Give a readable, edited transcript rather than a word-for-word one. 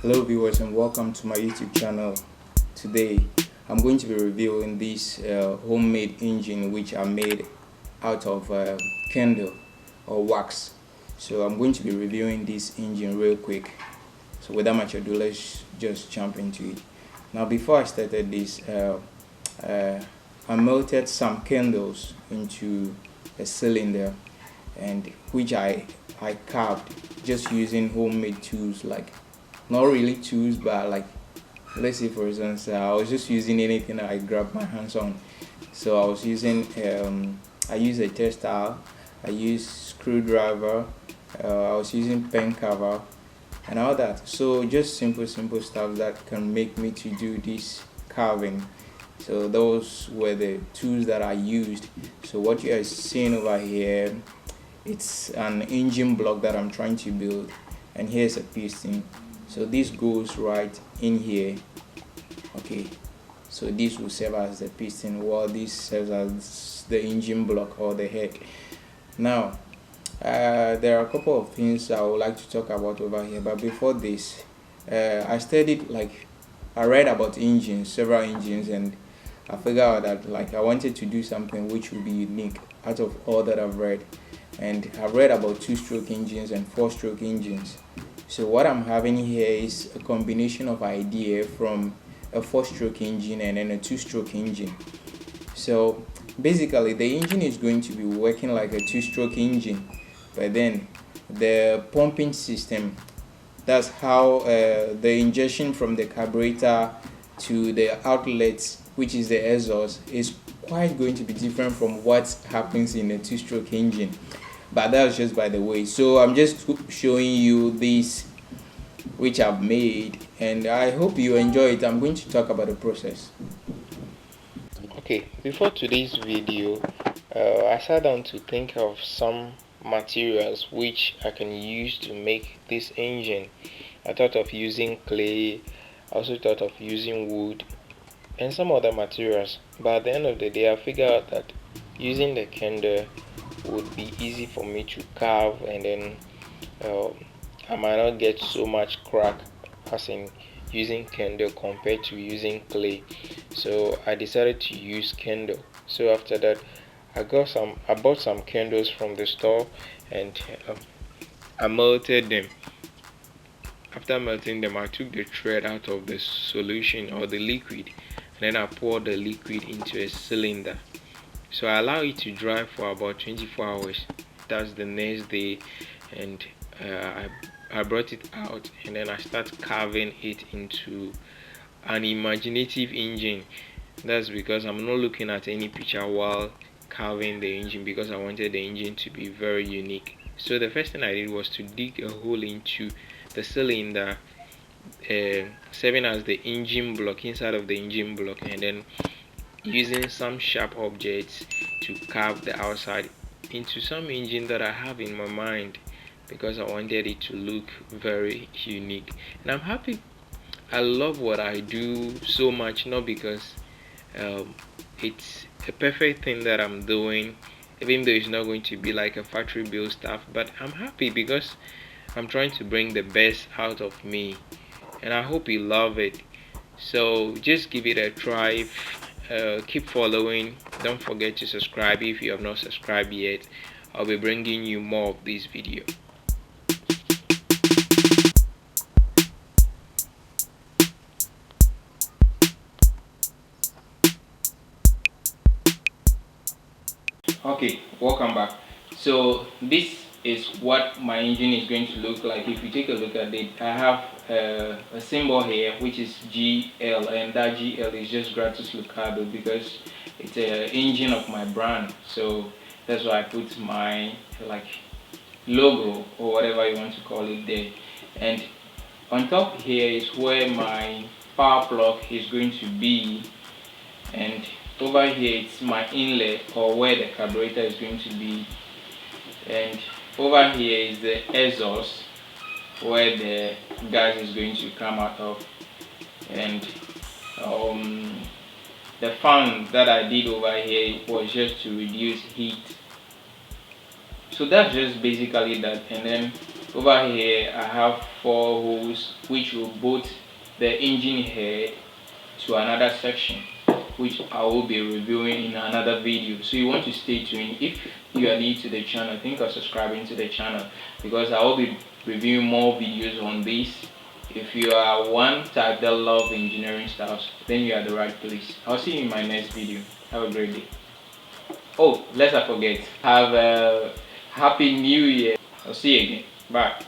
Hello viewers and welcome to my YouTube channel. Today I'm going to be reviewing this homemade engine which I made out of candle or wax. So I'm going to be reviewing this engine real quick. So without much ado, let's just jump into it. Now before I started this, I melted some candles into a cylinder and which I carved just using homemade tools, like not really tools but like, let's say for instance, I was just using anything that I grabbed my hands on. So I was using I used a tester, I used screwdriver, I was using pen cover and all that. So just simple stuff that can make me to do this carving. So those were the tools that I used. So what you are seeing over here, it's an engine block that I'm trying to build, and here's a piston. So this goes right in here. Okay, so this will serve as the piston while this serves as the engine block or the head. Now there are a couple of things I would like to talk about over here, but before this, I studied, like, I read about engines, several engines, and I figured out that like I wanted to do something which would be unique out of all that I've read. And I've read about two-stroke engines and four-stroke engines. So what I'm having here is a combination of idea from a four-stroke engine and then a two-stroke engine. So basically the engine is going to be working like a two-stroke engine, but then the pumping system, that's how the injection from the carburetor to the outlets, which is the exhaust, is quite going to be different from what happens in a two-stroke engine. But that's just by the way. So I'm just showing you this which I've made, and I hope you enjoy it. I'm going to talk about the process. Okay, before today's video, I sat down to think of some materials which I can use to make this engine. I thought of using clay, I also thought of using wood and some other materials, but at the end of the day I figured out that using the candle would be easy for me to carve, and then uh, I might not get so much crack as in using candle compared to using clay. So I decided to use candle. So after that, I bought some candles from the store, and I melted them. After melting them, I took the thread out of the solution or the liquid, and then I poured the liquid into a cylinder. So I allow it to dry for about 24 hours. That's the next day, and I brought it out, and then I start carving it into an imaginative engine. That's because I'm not looking at any picture while carving the engine, because I wanted the engine to be very unique. So the first thing I did was to dig a hole into the cylinder, serving as the engine block, inside of the engine block, and then using some sharp objects to carve the outside into some engine that I have in my mind, because I wanted it to look very unique. And I'm happy. I love what I do so much, not because it's a perfect thing that I'm doing, even though it's not going to be like a factory build stuff, but I'm happy because I'm trying to bring the best out of me, and I hope you love it. So just give it a try. Keep following. Don't forget to subscribe if you have not subscribed yet. I'll be bringing you more of this video. Okay, welcome back. So this is what my engine is going to look like. If you take a look at it, I have a symbol here which is GL, and that GL is just Gratus Lucado because it's an engine of my brand. So that's why I put my like logo or whatever you want to call it there. And on top here is where my power plug is going to be, and over here it's my inlet or where the carburetor is going to be, and over here is the exhaust where the gas is going to come out of, and the fan that I did over here was just to reduce heat. So that's just basically that. And then Over here I have 4 holes which will boot the engine head to another section, which I will be reviewing in another video. So you want to stay tuned. If you are new to the channel, think of subscribing to the channel, because I will be reviewing more videos on this. If you are one type that love engineering stuff, then you are the right place. I'll see you in my next video. Have a great day. Oh, lest I forget, have a happy new year. I'll see you again. Bye.